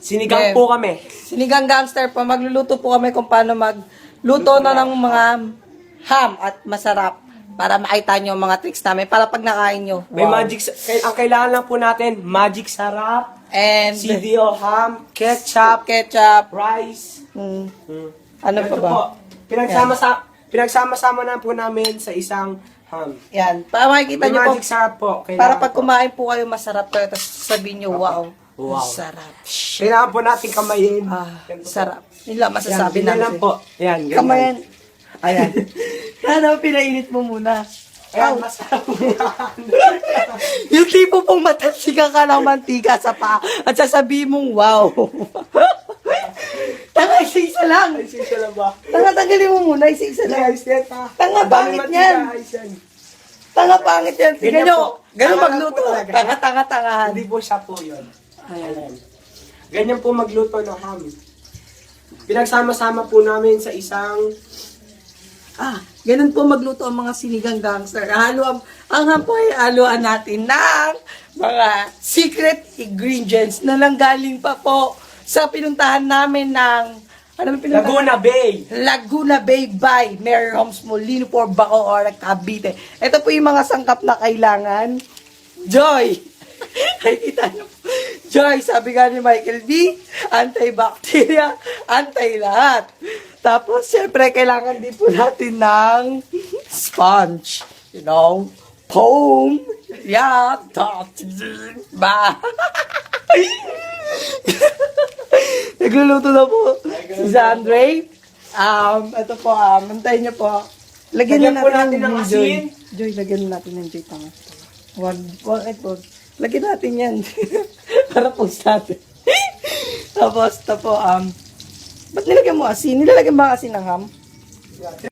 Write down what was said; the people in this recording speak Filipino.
Sinigang po kami. Sinigang gangster po. Magluluto po kami kung paano magluto na ng mga ham at masarap. Para makita nyo mga tricks namin. Para pag nakain nyo. May magic, ang kailangan lang po natin, magic sarap, And CDO ham, ketchup, rice. Ano Ito pa ba? po, pinagsama-sama na po namin sa isang ham. Yan. Para makikita May nyo po. magic sarap po. Para Kailangan pag po. kumain po kayo, masarap kayo. Tapos sabihin nyo, wow. Wow. Sarap. Kailangan po natin kamayin. Yan po. Sarap. Yun lang masasabi Yan, ganyan namin. lang po. Yan, ganyan. Kamayan. Ayan. Ano, pinainit mo muna. Ayan, masarap po yan. Yung tipo pong matalsikan ka ng mantika sa paa at sasabihin mong wow. Tanga, isa-isa lang. Ay, siya lang ba? Tanga, tanggalin mo muna, isa-isa lang. Guys, yan pa. Tanga, Ang dami pangit mantika, yan. guys, yan. Tanga, pangit yan. Tingnan Ganyan nyo. po. Ganun Tanga magluto. lang po talaga. Tanga, tanga, tangahan. Hindi po siya po yun. Ayan. Ganyan po magluto ng ham. Pinagsama-sama po namin sa isang... Ganun po magluto ang mga sinigang gangster. Ang ham po ay haluan natin ng mga secret ingredients na nanggaling pa po sa pinuntahan namin ng Laguna Bay. Laguna Bay by Mary Holmes Molino for Bacoor, Cavite. Ito po yung mga sangkap na kailangan. Joy! Ay, kita nyo. Joy, sabi nga ni Michael B, antibacteria, anti-lahat. Tapos, syempre, kailangan din po natin ng sponge. You know, foam. Yeah, ba? Nagluluto na po si Zandre. Ito po, antayin niyo po. Lagyan na natin ng asin. Joy, lagyan na natin ng Joy. Tanga. Wag. Lagyan natin yan. Para post natin. Tapos, ito po, ba't nilagyan mo asin? Nilalagyan ba asin ng ham?